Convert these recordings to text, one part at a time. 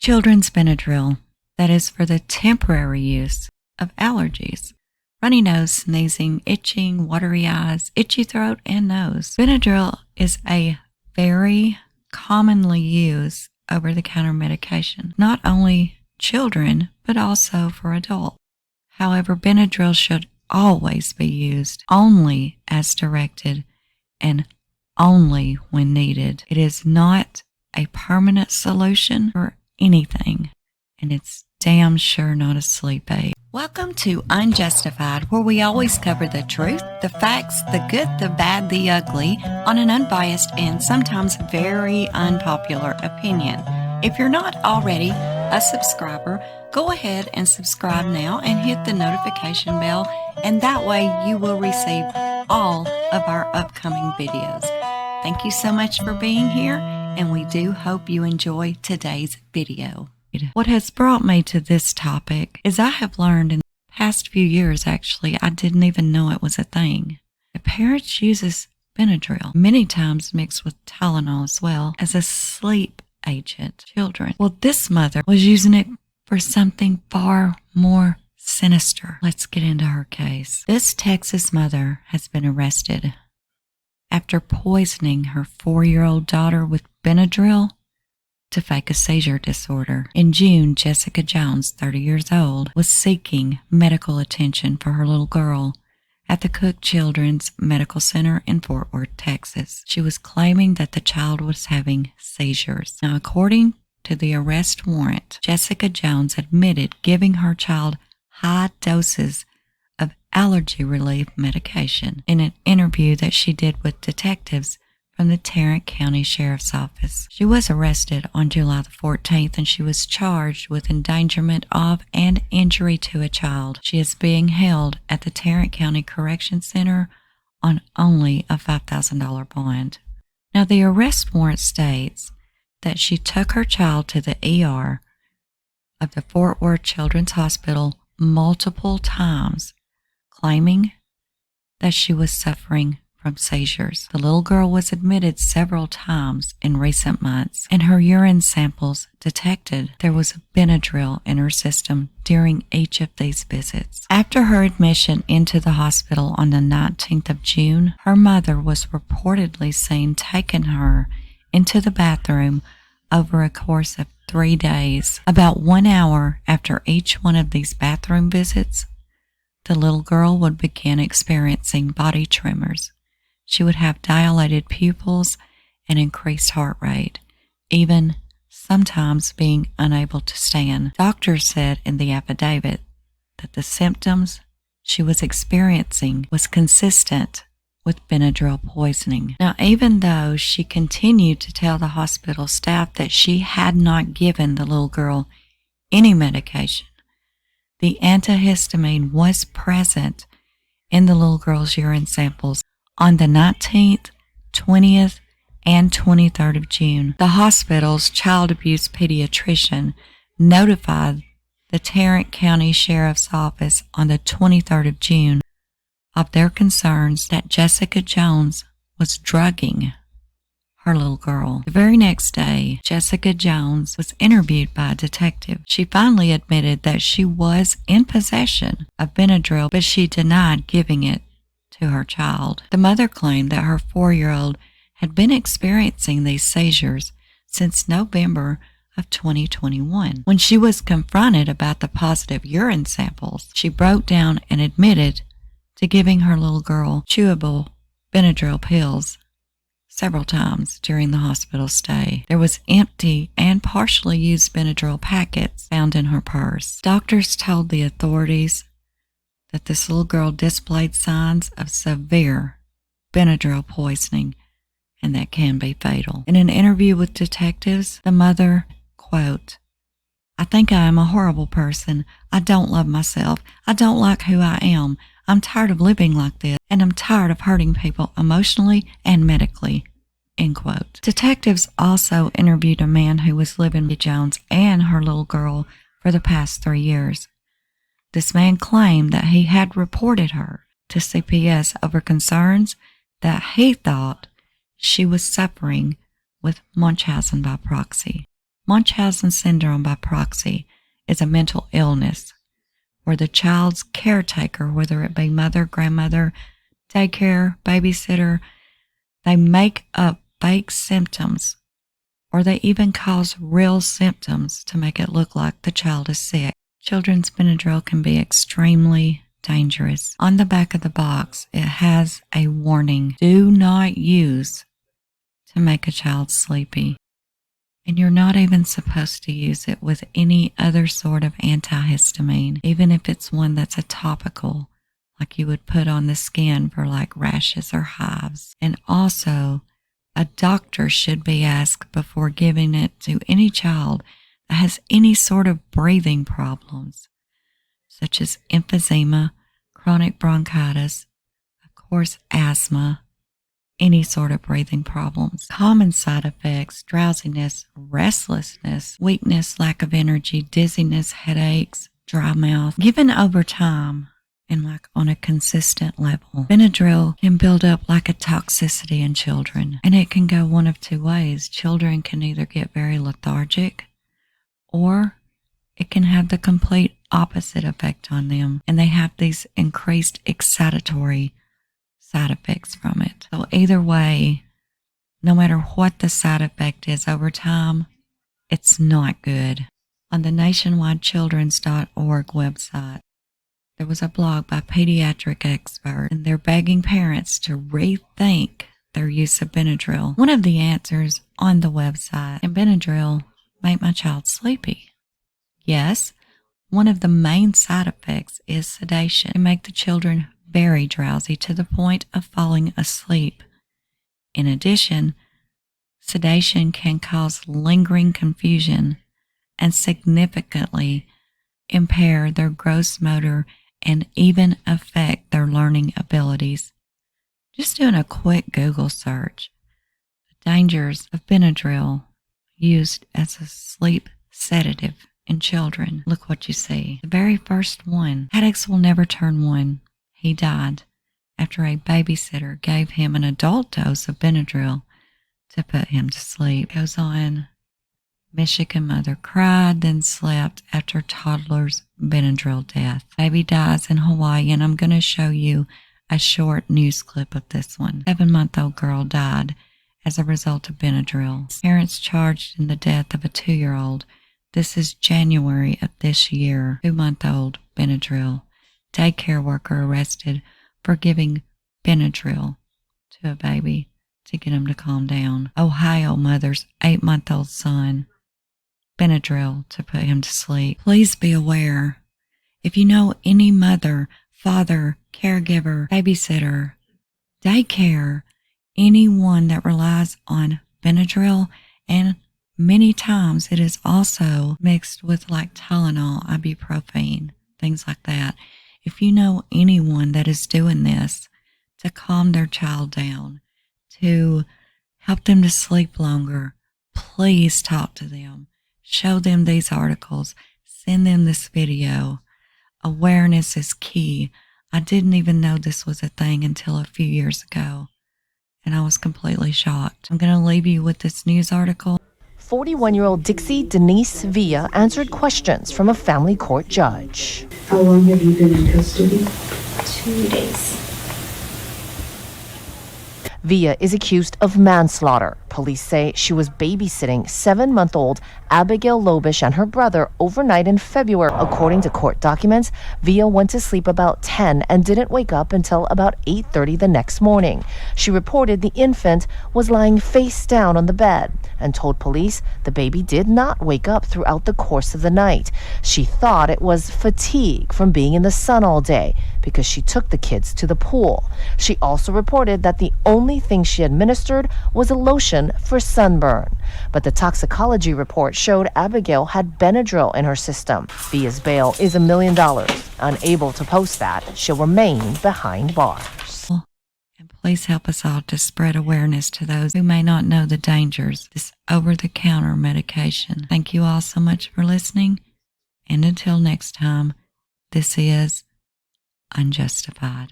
Children's Benadryl, that is for the temporary use of allergies. Runny nose, sneezing, itching, watery eyes, itchy throat, and nose. Benadryl is a very commonly used over-the-counter medication, not only children, but also for adults. However, Benadryl should always be used only as directed and only when needed. It is not a permanent solution for anything, and it's damn sure not a sleep aid. Welcome to UnJustified, where we always cover the truth, the facts, the good, the bad, the ugly, on an unbiased and sometimes very unpopular opinion. If you're not already a subscriber, go ahead and subscribe now and hit the notification bell, and that way you will receive all of our upcoming videos. Thank you so much for being here, and we do hope you enjoy today's video. What has brought me to this topic is I have learned in the past few years, actually, I didn't even know it was a thing. The parents uses Benadryl, many times mixed with Tylenol as well, as a sleep agent. Children. Well, this mother was using it for something far more sinister. Let's get into her case. This Texas mother has been arrested after poisoning her 4-year-old daughter with Benadryl to fake a seizure disorder. In June, Jessica Jones, 30 years old, was seeking medical attention for her little girl at the Cook Children's Medical Center in Fort Worth, Texas. She was claiming that the child was having seizures. Now, according to the arrest warrant, Jessica Jones admitted giving her child high doses of allergy relief medication in an interview that she did with detectives from the Tarrant County Sheriff's Office. She was arrested on July the 14th, and she was charged with endangerment of and injury to a child. She is being held at the Tarrant County Correction Center on only a $5,000 bond. Now, the arrest warrant states that she took her child to the ER of the Fort Worth Children's Hospital multiple times, claiming that she was suffering from seizures. The little girl was admitted several times in recent months, and her urine samples detected there was Benadryl in her system during each of these visits. After her admission into the hospital on the 19th of June, her mother was reportedly seen taking her into the bathroom over a course of 3 days. About 1 hour after each one of these bathroom visits, the little girl would begin experiencing body tremors. She would have dilated pupils and increased heart rate, even sometimes being unable to stand. Doctors said in the affidavit that the symptoms she was experiencing was consistent with Benadryl poisoning. Now, even though she continued to tell the hospital staff that she had not given the little girl any medication, the antihistamine was present in the little girl's urine samples on the 19th, 20th, and 23rd of June. The hospital's child abuse pediatrician notified the Tarrant County Sheriff's Office on the 23rd of June of their concerns that Jessica Jones was drugging her little girl. The very next day, Jessica Jones was interviewed by a detective. She finally admitted that she was in possession of Benadryl, but she denied giving it to her child. The mother claimed that her 4-year-old had been experiencing these seizures since November of 2021. When she was confronted about the positive urine samples, she broke down and admitted to giving her little girl chewable Benadryl pills several times during the hospital stay. There was empty and partially used Benadryl packets found in her purse. Doctors told the authorities that this little girl displayed signs of severe Benadryl poisoning, and that can be fatal. In an interview with detectives, the mother, quote, "I think I am a horrible person. I don't love myself. I don't like who I am. I'm tired of living like this, and I'm tired of hurting people emotionally and medically," end quote. Detectives also interviewed a man who was living with Jones and her little girl for the past 3 years. This man claimed that he had reported her to CPS over concerns that he thought she was suffering with Munchausen by proxy. Munchausen syndrome by proxy is a mental illness where the child's caretaker, whether it be mother, grandmother, daycare, babysitter, they make up fake symptoms, or they even cause real symptoms to make it look like the child is sick. Children's Benadryl can be extremely dangerous. On the back of the box, it has a warning: do not use to make a child sleepy. And you're not even supposed to use it with any other sort of antihistamine, even if it's one that's a topical, like you would put on the skin for like rashes or hives. And also, a doctor should be asked before giving it to any child that has any sort of breathing problems, such as emphysema, chronic bronchitis, of course, asthma, any sort of breathing problems. Common side effects: drowsiness, restlessness, weakness, lack of energy, dizziness, headaches, dry mouth. Given over time and like on a consistent level, Benadryl can build up like a toxicity in children, and it can go one of two ways. Children can either get very lethargic, or it can have the complete opposite effect on them, and they have these increased excitatory side effects from it. So either way, no matter what the side effect is over time, it's not good. On the nationwidechildrens.org website, there was a blog by pediatric experts, and they're begging parents to rethink their use of Benadryl. One of the answers on the website: can Benadryl make my child sleepy? Yes. One of the main side effects is sedation. It can make the children very drowsy to the point of falling asleep. In addition, sedation can cause lingering confusion and significantly impair their gross motor and even affect their learning abilities. Just doing a quick Google search: the dangers of Benadryl used as a sleep sedative in children. Look what you see. The very first one: addicts will never turn one. He died after a babysitter gave him an adult dose of Benadryl to put him to sleep. It goes on: Michigan mother cried, then slept after toddler's Benadryl death. Baby dies in Hawaii, and I'm going to show you a short news clip of this one. 7-month-old girl died as a result of Benadryl. Parents charged in the death of a 2-year-old. This is January of this year. 2-month-old Benadryl. Daycare worker arrested for giving Benadryl to a baby to get him to calm down. Ohio mother's 8-month-old son, Benadryl to put him to sleep. Please be aware, if you know any mother, father, caregiver, babysitter, daycare, anyone that relies on Benadryl, and many times it is also mixed with like Tylenol, ibuprofen, things like that. If you know anyone that is doing this to calm their child down, to help them to sleep longer, please talk to them. Show them these articles. Send them this video. Awareness is key. I didn't even know this was a thing until a few years ago, and I was completely shocked. I'm going to leave you with this news article. 41-year-old Dixie Denise Villa answered questions from a family court judge. How long have you been in custody? 2 days. Villa is accused of manslaughter. Police say she was babysitting 7-month-old Abigail Lobish and her brother overnight in February. According to court documents, Villa went to sleep about 10 and didn't wake up until about 8:30 the next morning. She reported the infant was lying face down on the bed and told police the baby did not wake up throughout the course of the night. She thought it was fatigue from being in the sun all day because she took the kids to the pool. She also reported that the only thing she administered was a lotion for sunburn. But the toxicology report showed Abigail had Benadryl in her system. Villa's bail is $1 million. Unable to post that, she'll remain behind bars. And please help us all to spread awareness to those who may not know the dangers of this over-the-counter medication. Thank you all so much for listening. And until next time, this is UnJustified.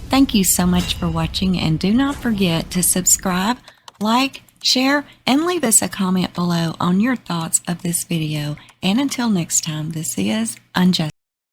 Thank you so much for watching, and do not forget to subscribe, like, Share and leave us a comment below on your thoughts of this video. And until next time, this is Unjustified.